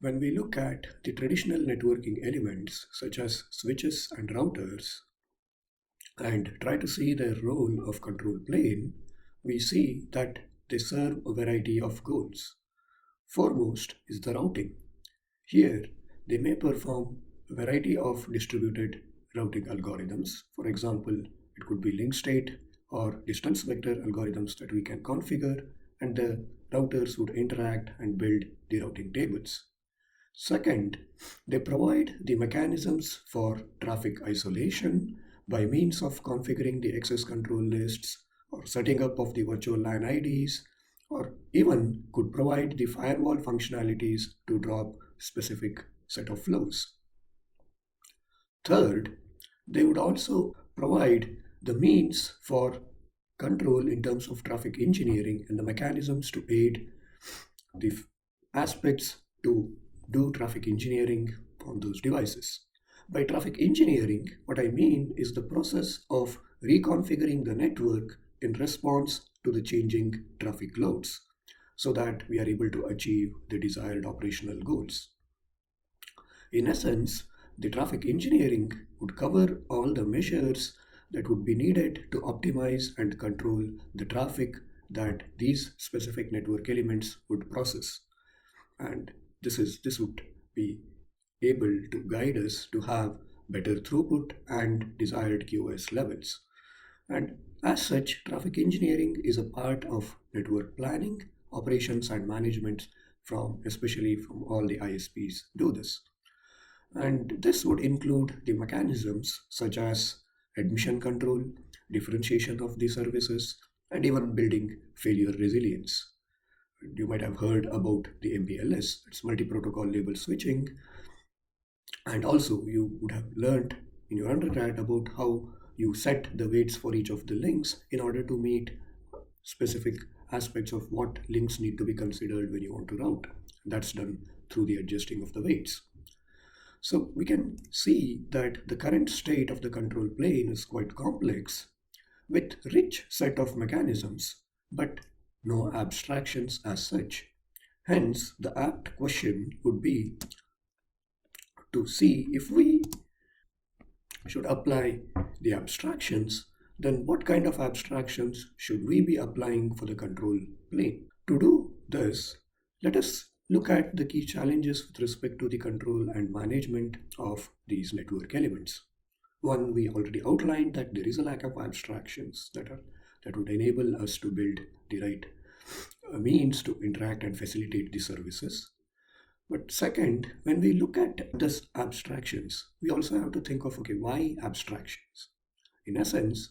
When we look at the traditional networking elements such as switches and routers and try to see their role of control plane, we see that they serve a variety of goals. Foremost is the routing. Here, they may perform a variety of distributed routing algorithms. For example, it could be link state or distance vector algorithms that we can configure, and the routers would interact and build the routing tables. Second, they provide the mechanisms for traffic isolation by means of configuring the access control lists or setting up of the virtual LAN IDs, or even could provide the firewall functionalities to drop specific set of flows. Third, they would also provide the means for control in terms of traffic engineering and the mechanisms to aid the aspects to do traffic engineering on those devices. By traffic engineering, what I mean is the process of reconfiguring the network in response to the changing traffic loads so that we are able to achieve the desired operational goals. In essence, the traffic engineering would cover all the measures that would be needed to optimize and control the traffic that these specific network elements would process. And this would be able to guide us to have better throughput and desired QoS levels. And as such, traffic engineering is a part of network planning, operations, and management especially from all the ISPs do this. And this would include the mechanisms such as admission control, differentiation of the services, and even building failure resilience. You might have heard about the MPLS, it's multi-protocol label switching, and also you would have learned in your undergrad about how you set the weights for each of the links in order to meet specific aspects of what links need to be considered when you want to route. That's done through the adjusting of the weights. So we can see that the current state of the control plane is quite complex with rich set of mechanisms, but no abstractions as such. Hence, the apt question would be to see if we should apply the abstractions, then what kind of abstractions should we be applying for the control plane? To do this, let us look at the key challenges with respect to the control and management of these network elements. One, we already outlined that there is a lack of abstractions that would enable us to build the right means to interact and facilitate the services. But second, when we look at this abstractions, we also have to think of, okay, why abstractions? In essence,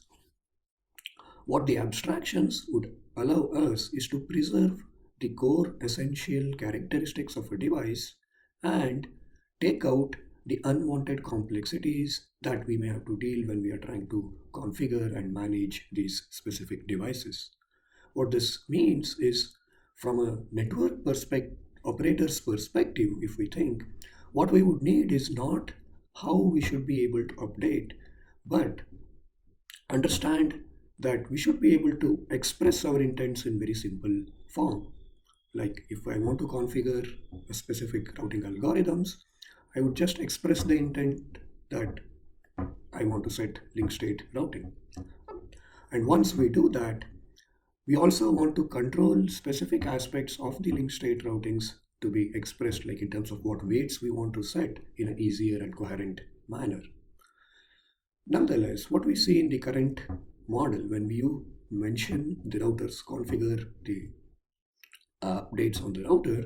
what the abstractions would allow us is to preserve the core essential characteristics of a device and take out the unwanted complexities that we may have to deal when we are trying to configure and manage these specific devices. What this means is, from a network operator's perspective, if we think, what we would need is not how we should be able to update, but understand that we should be able to express our intents in very simple form. Like if I want to configure a specific routing algorithms, I would just express the intent that I want to set link state routing. And once we do that, we also want to control specific aspects of the link state routings to be expressed, like in terms of what weights we want to set in an easier and coherent manner. Nonetheless, what we see in the current model, when you mention the routers configure the updates on the router,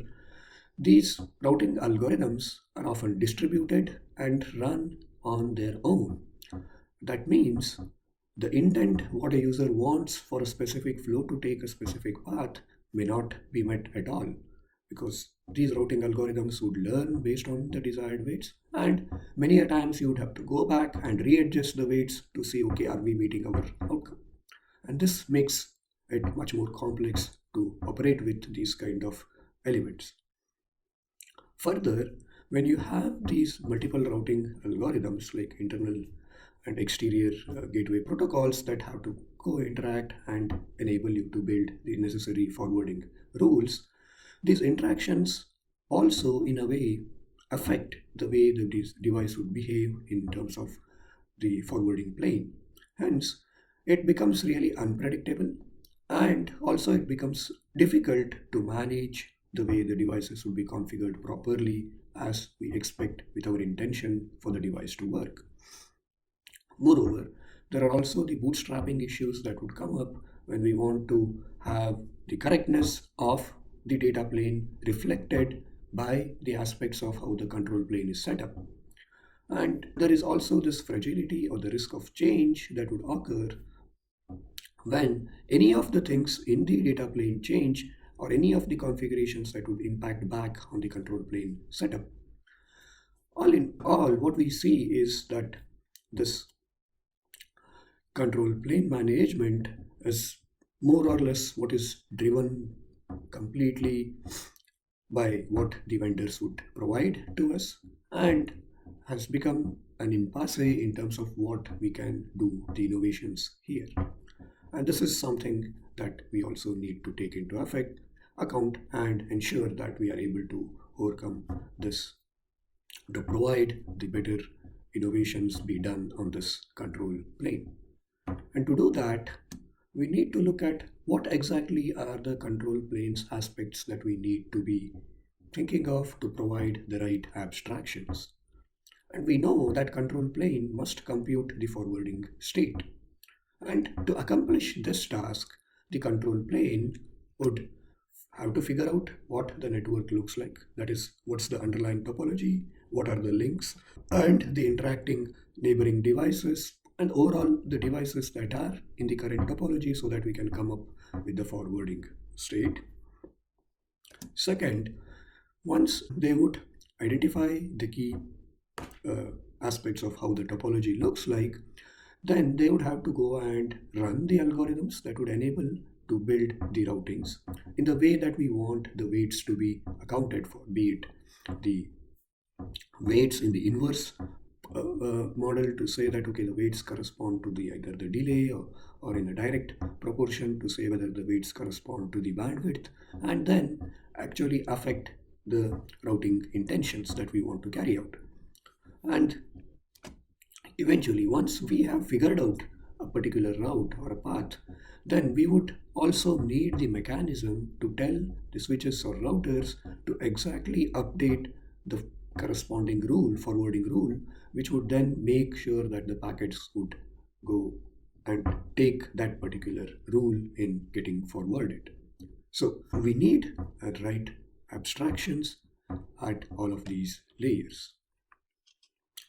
these routing algorithms are often distributed and run on their own. That means the intent, what a user wants for a specific flow to take a specific path, may not be met at all, because these routing algorithms would learn based on the desired weights, and many a times you would have to go back and readjust the weights to see, okay, are we meeting our outcome? And this makes it much more complex to operate with these kind of elements. Further, when you have these multiple routing algorithms like internal and exterior gateway protocols that have to co-interact and enable you to build the necessary forwarding rules, these interactions also in a way affect the way the device would behave in terms of the forwarding plane. Hence, it becomes really unpredictable, and also it becomes difficult to manage the way the devices would be configured properly as we expect with our intention for the device to work. Moreover, there are also the bootstrapping issues that would come up when we want to have the correctness of the data plane reflected by the aspects of how the control plane is set up. And there is also this fragility or the risk of change that would occur when any of the things in the data plane change, or any of the configurations that would impact back on the control plane setup. All in all, what we see is that this control plane management is more or less what is driven completely by what the vendors would provide to us, and has become an impasse in terms of what we can do the innovations here. And this is something that we also need to take into account and ensure that we are able to overcome this to provide the better innovations be done on this control plane. And to do that, we need to look at what exactly are the control planes aspects that we need to be thinking of to provide the right abstractions. And we know that control plane must compute the forwarding state. And to accomplish this task, the control plane would have to figure out what the network looks like. That is, what's the underlying topology, what are the links, and the interacting neighboring devices, and overall the devices that are in the current topology, so that we can come up with the forwarding state. Second, once they would identify the key aspects of how the topology looks like, then they would have to go and run the algorithms that would enable to build the routings in the way that we want the weights to be accounted for, be it the weights in the inverse model to say that okay, the weights correspond to the either the delay, or in a direct proportion to say whether the weights correspond to the bandwidth, and then actually affect the routing intentions that we want to carry out. And eventually, once we have figured out a particular route or a path, then we would also need the mechanism to tell the switches or routers to exactly update the corresponding rule, forwarding rule, which would then make sure that the packets would go and take that particular rule in getting forwarded. So we need a right abstractions at all of these layers.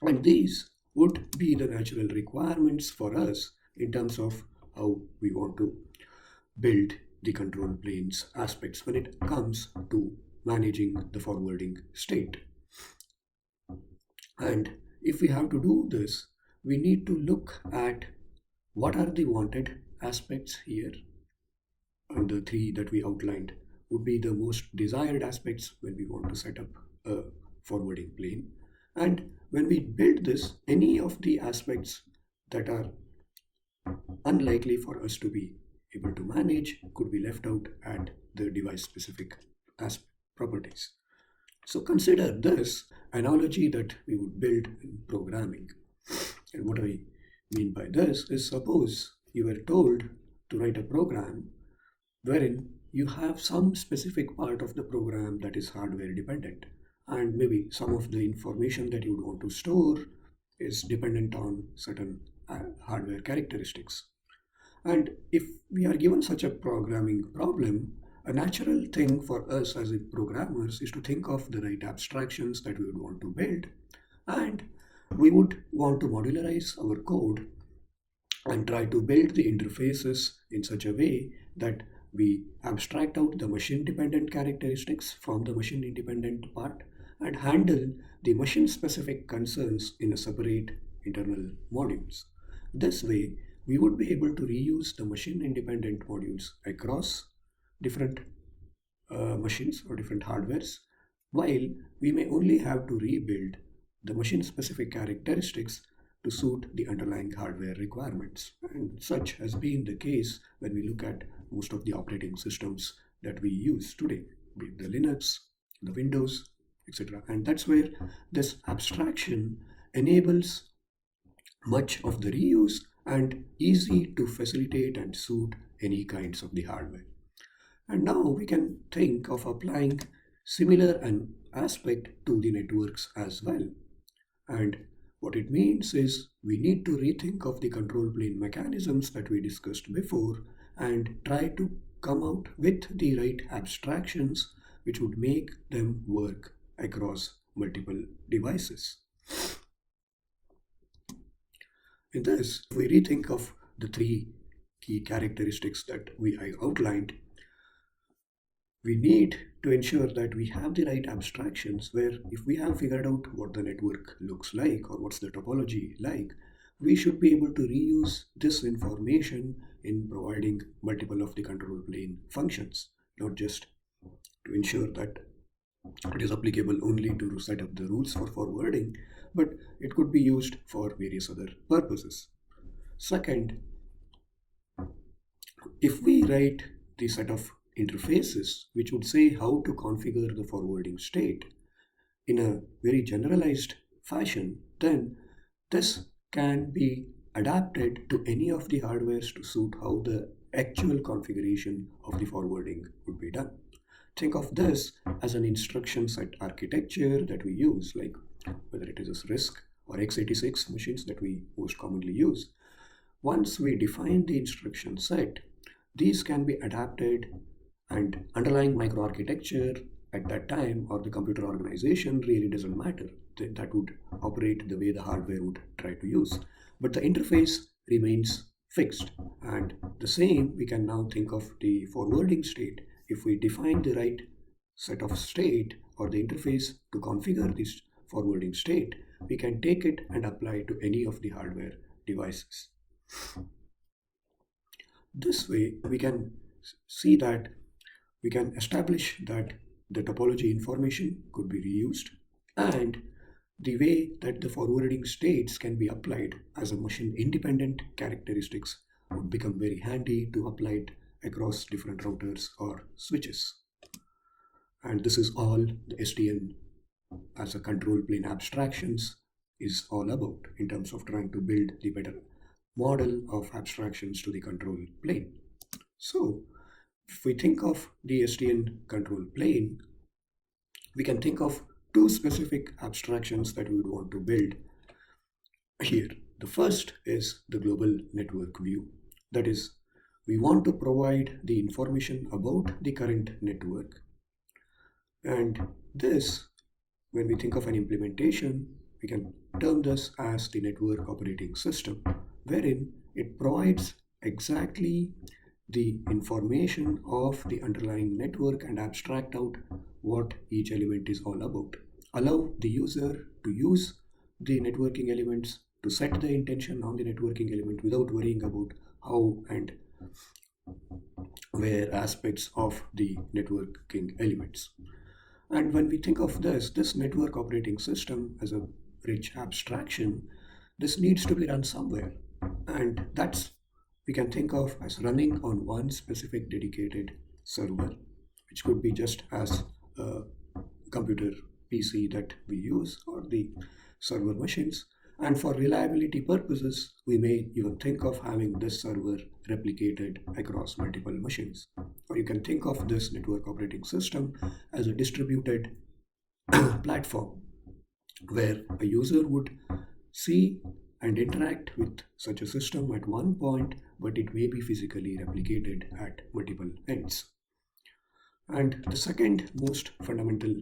And these would be the natural requirements for us in terms of how we want to build the control planes aspects when it comes to managing the forwarding state. And if we have to do this, we need to look at what are the wanted aspects here. And the three that we outlined would be the most desired aspects when we want to set up a forwarding plane. And when we build this, any of the aspects that are unlikely for us to be able to manage could be left out at the device specific properties. So consider this analogy that we would build in programming. And what I mean by this is, suppose you were told to write a program wherein you have some specific part of the program that is hardware dependent, and maybe some of the information that you would want to store is dependent on certain hardware characteristics. And if we are given such a programming problem, a natural thing for us as programmers is to think of the right abstractions that we would want to build, and we would want to modularize our code and try to build the interfaces in such a way that we abstract out the machine dependent characteristics from the machine independent part and handle the machine specific concerns in a separate internal modules. This way, we would be able to reuse the machine independent modules across different machines or different hardwares, while we may only have to rebuild the machine specific characteristics to suit the underlying hardware requirements. And such has been the case when we look at most of the operating systems that we use today, be it the Linux, the windows, etc. And that's where this abstraction enables much of the reuse and easy to facilitate and suit any kinds of the hardware. And now we can think of applying similar an aspect to the networks as well. And what it means is we need to rethink of the control plane mechanisms that we discussed before and try to come out with the right abstractions which would make them work across multiple devices. In this, if we rethink of the three key characteristics that I outlined, we need to ensure that we have the right abstractions where if we have figured out what the network looks like or what's the topology like, we should be able to reuse this information in providing multiple of the control plane functions, not just to ensure that it is applicable only to set up the rules for forwarding, but it could be used for various other purposes. Second, if we write the set of interfaces which would say how to configure the forwarding state in a very generalized fashion, then this can be adapted to any of the hardwares to suit how the actual configuration of the forwarding would be done. Think of this as an instruction set architecture that we use, like whether it is a RISC or x86 machines that we most commonly use. Once we define the instruction set, these can be adapted and underlying microarchitecture at that time or the computer organization really doesn't matter. That would operate the way the hardware would try to use. But the interface remains fixed. And the same, we can now think of the forwarding state. If we define the right set of state or the interface to configure this forwarding state, we can take it and apply it to any of the hardware devices. This way, we can see that we can establish that the topology information could be reused and the way that the forwarding states can be applied as a machine independent characteristics would become very handy to apply it across different routers or switches. And this is all the SDN as a control plane abstractions is all about in terms of trying to build the better model of abstractions to the control plane. So if we think of the SDN control plane, we can think of two specific abstractions that we would want to build here. The first is the global network view. That is, we want to provide the information about the current network. And this, when we think of an implementation, we can term this as the network operating system, wherein it provides exactly the information of the underlying network and abstract out what each element is all about. Allow the user to use the networking elements to set the intention on the networking element without worrying about how and where aspects of the networking elements. And when we think of this network operating system as a rich abstraction, this needs to be run somewhere. And that's we can think of as running on one specific dedicated server, which could be just as a computer PC that we use or the server machines. And for reliability purposes, we may even think of having this server replicated across multiple machines. Or you can think of this network operating system as a distributed platform where a user would see and interact with such a system at one point, but it may be physically replicated at multiple ends. And the second most fundamental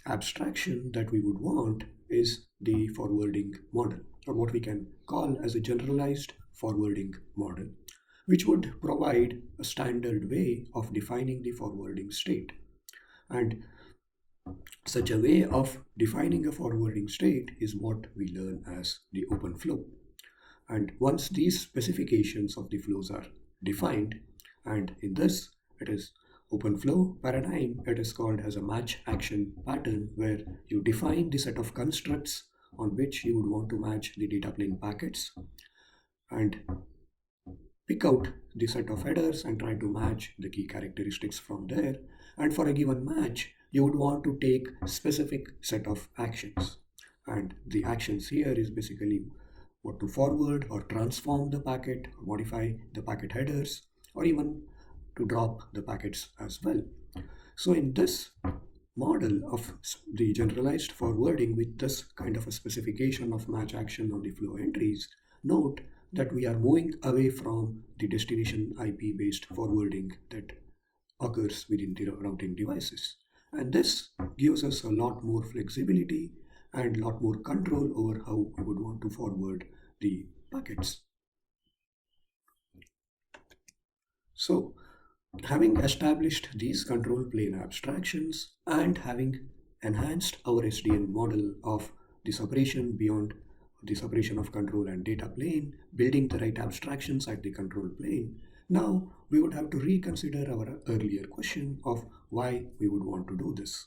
abstraction that we would want is the forwarding model, or what we can call as a generalized forwarding model, which would provide a standard way of defining the forwarding state. And such a way of defining a forwarding state is what we learn as the open flow. And once these specifications of the flows are defined, and in this it is open flow paradigm, it is called as a match action pattern, where you define the set of constructs on which you would want to match the data plane packets and pick out the set of headers and try to match the key characteristics from there. And for a given match, you would want to take specific set of actions. And the actions here is basically what to forward or transform the packet, modify the packet headers, or even to drop the packets as well. So in this model of the generalized forwarding with this kind of a specification of match action on the flow entries, note that we are moving away from the destination IP based forwarding that occurs within the routing devices. And this gives us a lot more flexibility and a lot more control over how we would want to forward the packets. So, having established these control plane abstractions and having enhanced our SDN model of the separation beyond the separation of control and data plane, building the right abstractions at the control plane, now we would have to reconsider our earlier question of why we would want to do this.